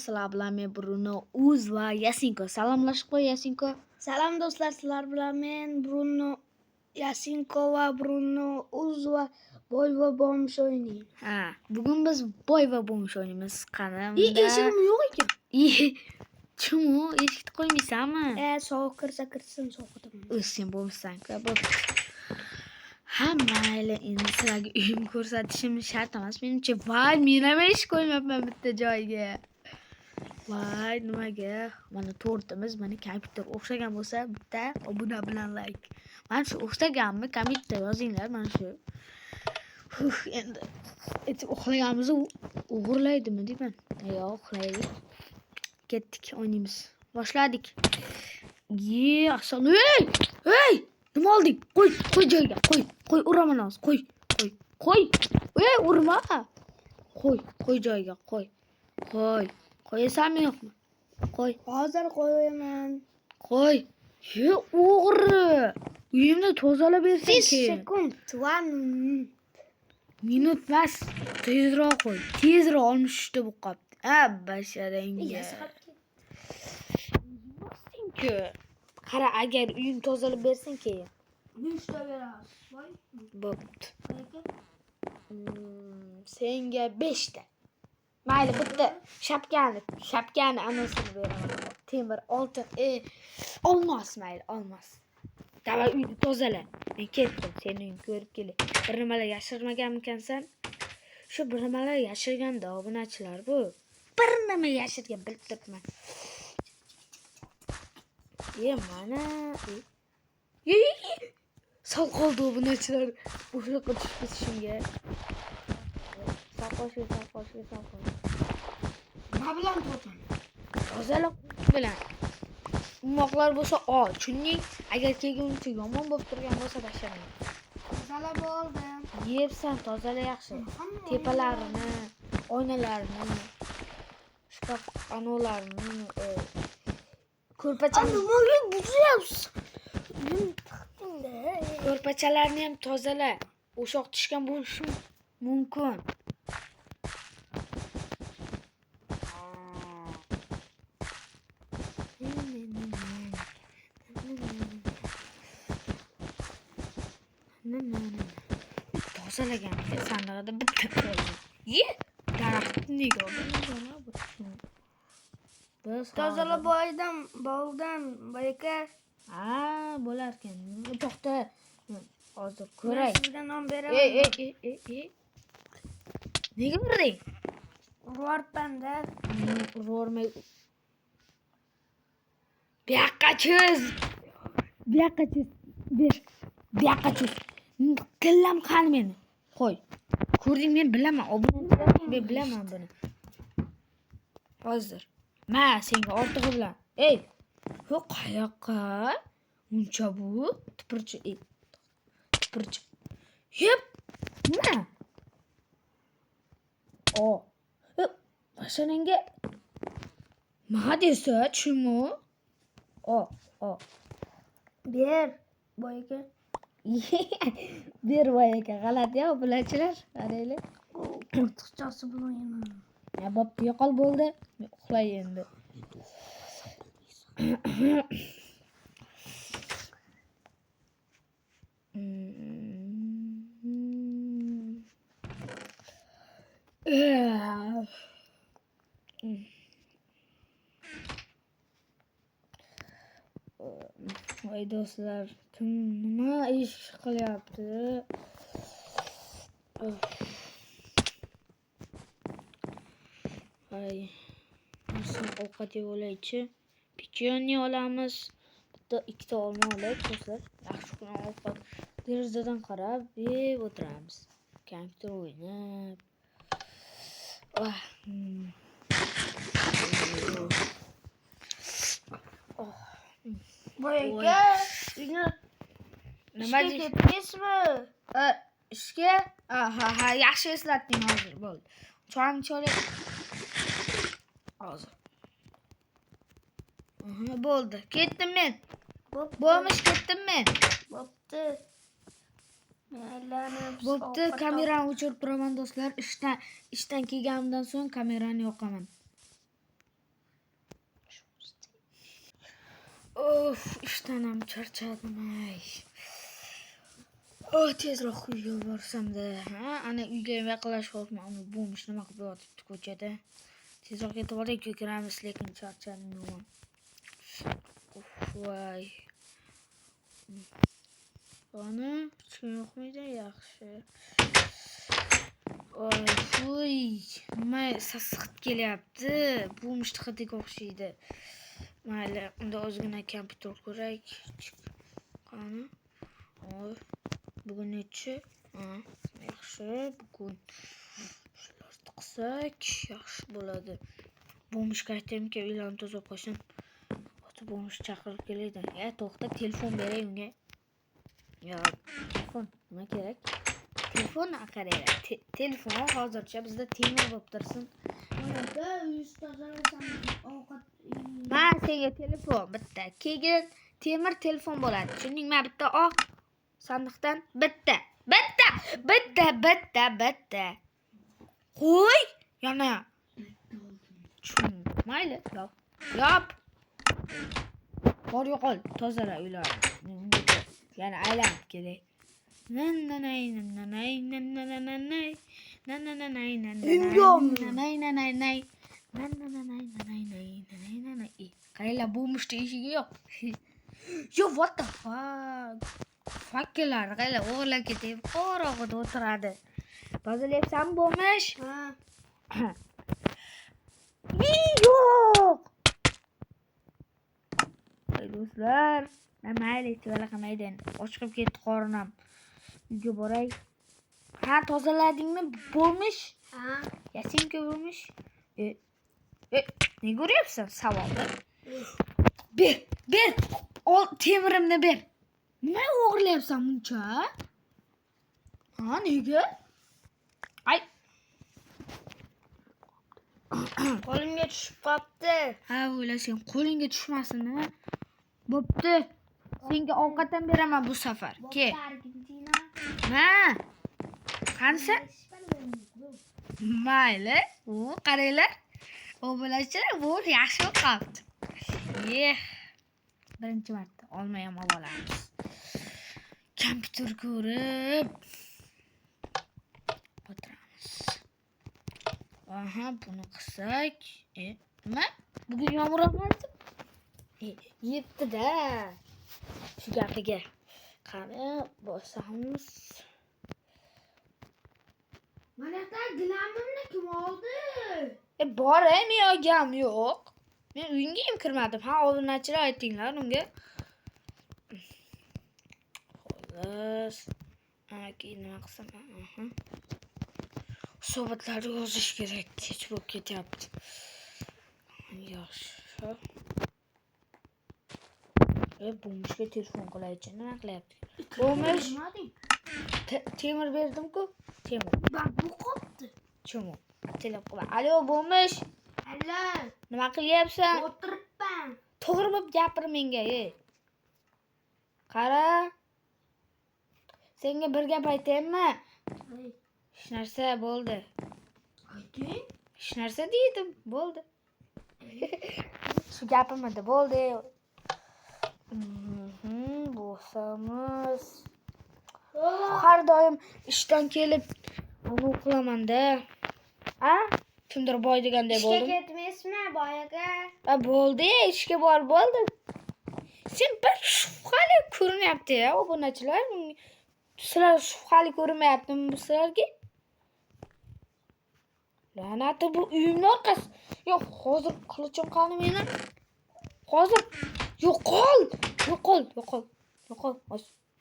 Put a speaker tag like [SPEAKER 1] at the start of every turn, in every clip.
[SPEAKER 1] Sizlar bilan men Bruno Uz va Yasinko salomlashib qo'y Yasinko.
[SPEAKER 2] Salom do'stlar, sizlar bilan men Bruno Yasinko va Bruno Uz va boy va bomsh o'ynaymiz.
[SPEAKER 1] Ha, bugun biz boy va bomsh o'ynaymiz. Qani unda.
[SPEAKER 2] Eshigim yo'q ekan.
[SPEAKER 1] Chumu, eshikni qo'ymaysanmi?
[SPEAKER 2] Sovuq kirsin, sovuq o'taman.
[SPEAKER 1] Sen bo'lmasan-ku, bo'pti. Ha, mayli, endi sizlarga uyim ko'rsatishim shart emas menimcha. Voy, men ham eshik qo'ymayapman bitta joyga. Voy, nimaga? Mana to'rtimiz, mana kompyuter o'xshagan bo'lsa, bitta obuna bilan like. Mana shu o'xshaganmi? Kommentda yozinglar mana shu. Endi uxlaganimizni o'g'irlaydimi deyman. Yo'q, uxlaylik. Ketdik, o'ynaymiz. Boshladik. Asal. Hey! Nima olding? Qo'y joyiga. Qo'y, uraman hozir. Qo'y. Urma. Qo'y joyiga, qo'y. Qo'yasanmi yo'qmi? Qo'y.
[SPEAKER 2] Hozir qo'yaman.
[SPEAKER 1] Qo'y. O'g'ri. Uyimni tozalab bersang
[SPEAKER 2] 5 sekund. 1
[SPEAKER 1] minut emas. Tezroq qo'y. Tezroq olmishda bu qopdi. Basharangga. Ku. Qara, agar uying tozalab bersang keyin
[SPEAKER 2] 5 ta beramiz. Voy.
[SPEAKER 1] Bo'pti. Senga 5 ta. Mayli, bitta shapkani anosini beraman. Temir, oltin, olmos mayli, olmos. Davay uyni tozala. Men ketdim, seni uyingni ko'rib kelay. Bir nimalar yashirmaganmikansan? Shu bir nimalar yashirganda obunachilar bu. Bir nima yashirgan bilib turibman. Mana. Sal qoldi obunachilar. Bo'shliqqa tushib ketishimga. Saqosh.
[SPEAKER 2] Nima bilan to'tan?
[SPEAKER 1] Tozalab bilan. Umoqlar bo'lsa tushunding? Agar kelguncha yomon bo'lib turgan bo'lsa basharaman.
[SPEAKER 2] Tozalab oldim.
[SPEAKER 1] Yersan, tozala yaxshi. Tepalarini, oynalarini, shkaf anolarini, ko'rpachani.
[SPEAKER 2] Nimaga buzyapsiz?
[SPEAKER 1] Ko'rpachalarni ham tozala. O'shoq tushgan bo'lishi mumkin. Tozalagan sandig'ida bitta qoldi. Daraxtni nega oldim?
[SPEAKER 2] Tozalab bo'ldim, boyaka.
[SPEAKER 1] Bo'lar ekan. To'xta. Hozir ko'ray.
[SPEAKER 2] Sizga nom beraman.
[SPEAKER 1] Nega burding?
[SPEAKER 2] Urvarpanda.
[SPEAKER 1] Urvormay. Bu yoqqa cho'z. Tillam qani meni. Qo'y. Ko'rding, men bilaman. Obunachilar men bilaman buni. Hozir. Senga ortig'i bilan. Qayoqqa? Uncha bu tipirchi. Nima? Basharangga. Nima desa, chumu?
[SPEAKER 2] Ber, boyaka.
[SPEAKER 1] Ber boyaka, g'alati-ya, obunachilar. Qaranglar.
[SPEAKER 2] Ortiqchasi bilan yana.
[SPEAKER 1] Bo'pti, yo'qol bo'ldi. Uxlay endi. Voy do'stlar, kim nima ish qilyapti? Voy, narsa ovqat yeb olaychi. Pecheniya olamiz. Bitta ikkita olma olaylik do'stlar. Yaxshi kun ovqat derazadan qarab yeb o'tiramiz. Kompyuter o'ynab.
[SPEAKER 2] Boyaka, nima deyapsizmi?
[SPEAKER 1] Ishga? Yaxshi eslatding hozir, bo'ldi. Choyni ichaylik. Hozir. Bo'ldi. Ketdim men. Ketdim men. Bo'pti, kamerani o'chirib turaman do'stlar. Ishdan kelganimdan so'ng kamerani yoqaman. Of, ishdan ham charchadim ay. Tezroq uyga borsam-da. Ha, ana uyga yaqinlashib uni bo'lmish nima qilib yotibdi ko'chada. Tezroq yetib olay, ko'kramiz lekin charchadim yomon. Voy. Ana, hech kim yo'qmidi? Yaxshi. Voy, nima sassiq kelyapti? Bo'lmish hidiga o'xshaydi. Mayli, unda ozgina kompyuter ko'rak. Qani? Voy. Bugun nechi? Yaxshi. Bugun shular tiqsak, yaxshi bo'ladi. Bo'lmish aytdimki, uylarni tozalab qo'ysin. Ota bo'lmish chaqirib keladi. To'xta, telefon beray unga. Yo, telefon nima kerak? Telefon qaraylar. Telefon hozircha bizda temir bo'lib tursin.
[SPEAKER 2] Mana 100 tozalasam ovqat.
[SPEAKER 1] Men senga telefon bitta. Keyin temir telefon bo'ladi. Tushundingmi? Bitta oq sandiqdan bitta. Qo'y, yana. Mayli, yop. Bor yo'qol, tozala uylarni. Yana aylanib kelay. Qaranglar, bo'lmishda eshigi yo'q. Yo, what the fuck? Fakkelar, qaranglar, o'g'irlab ketib, qorong'ida o'tiradi. Tozalayapsanmi bo'lmish?
[SPEAKER 2] Ha.
[SPEAKER 1] Yo'q. Do'stlar, mayli, to'la qilmaydi. Ochqib ketdi qorinam. Uyga boray. Ha, tozaladingmi? Bo'lmish?
[SPEAKER 2] Ha.
[SPEAKER 1] Yasinki bo'lmish? Ne ko'ryapsan savolda? Ber. Ol temirimni ber. Nima o'g'irlayapsan buncha? Ha, nega? Ay.
[SPEAKER 2] Qo'limga tushib qopti.
[SPEAKER 1] Ha, o'ylasang qo'lingga tushmasin, nima? Bo'pti. Senga ovqatdan beraman bu safar. Ke. Ha. Qansa? Mayli. Qaranglar. O bo'lachilar, bu yaxshi qopti. Birinchi marta olma ham olamiz. Kompyuter ko'rib o'tiramiz. Aha, buni qilsak, nima? Bugun yomg'ir yog'maydi? Yetdi-da. Shu gapiga. Qani, bosamiz.
[SPEAKER 2] Mana ta gilamimni kim oldi?
[SPEAKER 1] Bor, men olgam yo'q. Men uyingga ham kirmadim. Ha, obunachilar aytinglar unga. Xo'sh. Keyin nima qilsam? Hisobotlarni yozish kerak. Kech bo'lib ketyapti. Yaxshi. Bo'lmishga telefon qilaychi. Nima qilyapti? Bo'lmish. Temir berdim-ku. Temir.
[SPEAKER 2] Bak bu qopti.
[SPEAKER 1] Chimo. Telefon. Alo, bo'lmish.
[SPEAKER 2] Allo.
[SPEAKER 1] Nima qilyapsan?
[SPEAKER 2] O'tiribman.
[SPEAKER 1] To'g'ri bo'lib gapir menga, Qara. Senga bir gap aytaymi? Hech narsa bo'ldi.
[SPEAKER 2] Ayting.
[SPEAKER 1] Hech narsa dedim, bo'ldi. Shu gapimda bo'ldi. Bo'lsamiz. Har doim ishdan kelib uni o'qilaman-da. Ha? Kimdir boy deganday bo'ldim.
[SPEAKER 2] Ishga ketmaysizmi boyaga?
[SPEAKER 1] Bo'ldi, ishga borib bo'ldim. Sen bir shubhali ko'rinyapti-ya, obunachilar. Sizlar shubhali ko'rinmayaptimi bu sizlarga? La'nati bu uyimni orqasi. Yo'q, hozir qilichim qani meni? Hozir yo'qol.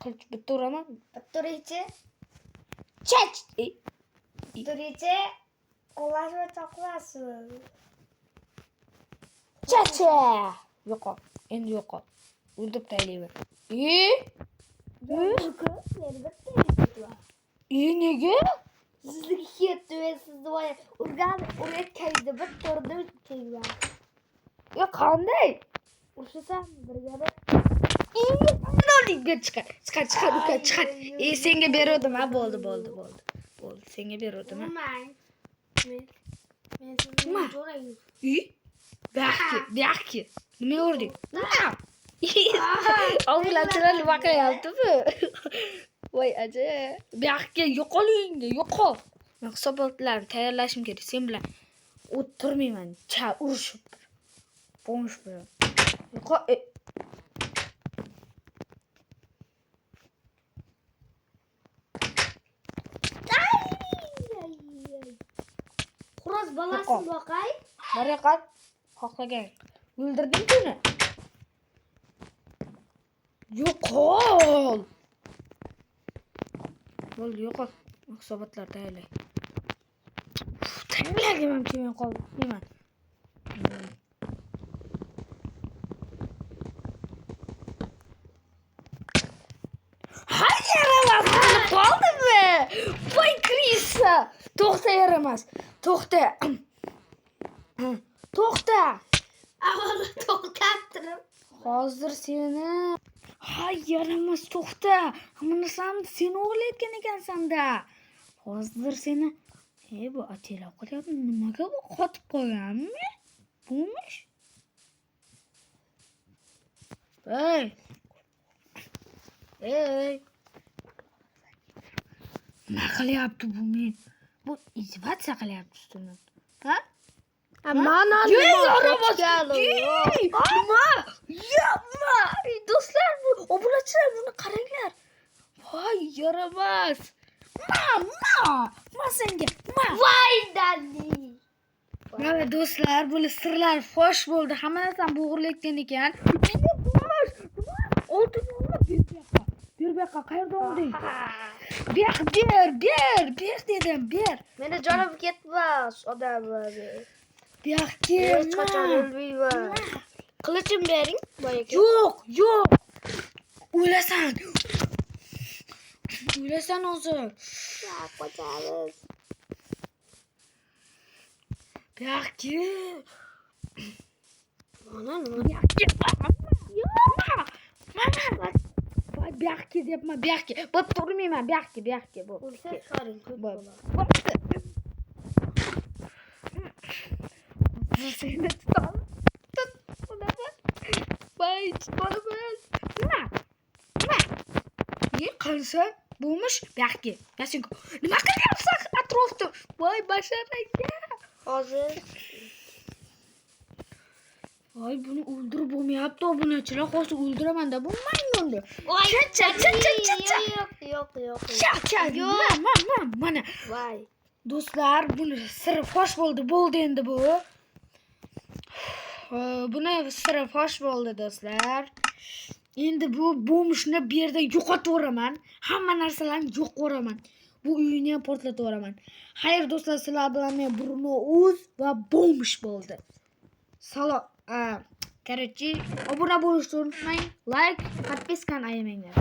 [SPEAKER 1] Qilich bitta uraman.
[SPEAKER 2] Bitturichi.
[SPEAKER 1] Chach.
[SPEAKER 2] Bitturichi. Qo'llash va choqlasiz.
[SPEAKER 1] Chacha. Yo'qol. Endi yo'qol. O'ldirib taylayman. Nega?
[SPEAKER 2] Sizga ketdi va sizni voy urayotganda bir turdi kelgan.
[SPEAKER 1] Qanday?
[SPEAKER 2] Ursam birga
[SPEAKER 1] Chiqar. Senga berdim, ha, bo'ldi. Senga berdim, ha.
[SPEAKER 2] Men sizni jo'rayim.
[SPEAKER 1] Buyoqqa. Nima o'rding? Obunachilar nima qilyapti-bu? Voy ajoyib. Bu yoqqa yo'qolingda, yo'qol. Men hisobotlarni tayyorlashim kerak. Sen bilan o'tirmayman. Urushib. Bo'sh bilan. Yo'qol.
[SPEAKER 2] Xo'roz bolasini boqay.
[SPEAKER 1] Bora qol. Xohlagan. O'ldirding uni. Yo'qol. Bo'ldi, yo'qol. Hisobotlar tayyorlay. Tayyorlarga ham kelmay qoldim. Hayır yaramaz. Qoldimi? Voy Krisa. To'xta yaramas. To'xta. To'xta.
[SPEAKER 2] Avvalo to'xtab turib.
[SPEAKER 1] Hozir seni. Hay yaramas to'xta. Hamma narsani sen o'g'irlayotgan ekansan-da. Hozir seni. Bu atela qilyapti. Nimaga bu qotib qolganmi? Bo'mish. Ey. Nima qilyapti bu men? Bu izvatsiya qilyapti ustimdan. Ha?
[SPEAKER 2] Mana
[SPEAKER 1] Nima? Yapma! Do'stlar, bu obunachilar buni qaranglar. Voy, yaramas. Ma senga.
[SPEAKER 2] Voy daddy.
[SPEAKER 1] Mana do'stlar, bu sirlar fosh bo'ldi. Hamma narsani bo'g'irlayotgan ekan. Oltin yo'lni ber bu yoqqa. Qayerda olding? Ber dedim, ber.
[SPEAKER 2] Meni jonim ketmas odamlar.
[SPEAKER 1] Bu yoqqa.
[SPEAKER 2] Hech qachon o'lmayman. Qilichim bering, boyaka.
[SPEAKER 1] Yo'q. O'lasan hozir.
[SPEAKER 2] Qochamiz.
[SPEAKER 1] Bu yoqqa.
[SPEAKER 2] Mana nima?
[SPEAKER 1] Bu yoqqa. Mana. Voy, bu yoqqa deyapman, bu yoqqa. Bo'p turmayman, bu yoqqa. Bu.
[SPEAKER 2] O'lsa chiqaring, ko'p bo'ladi.
[SPEAKER 1] Seni tutam. Tut. Voy, chiqolmas. Nima? Ne qilsan? Bo'lmish, bu yoqqa. Yasinko. Nima qilyapsan atrofda? Voy, basharaga.
[SPEAKER 2] Hozir
[SPEAKER 1] Voy, buni o'ldirib bo'lmayapti, obunachilar. Hozir o'ldiraman-da, bu maymunni.
[SPEAKER 2] voy
[SPEAKER 1] Cha.
[SPEAKER 2] Yo'q.
[SPEAKER 1] Mana.
[SPEAKER 2] Voy.
[SPEAKER 1] Do'stlar, buni siri fosh bo'ldi endi bu. Buni siri fosh bo'ldi do'stlar. Endi bu bo'mishni bu yerda yo'qotib o'raman. Hamma narsalarni yo'q o'raman. Bu uyni ham portlatib o'raman. Xayr do'stlar, sizlar bilan men Bruno Uz va bo'mish bo'ldi. Salom. Короче, obuna bo'lishni unutmang. Like, подпискani ayamanglar.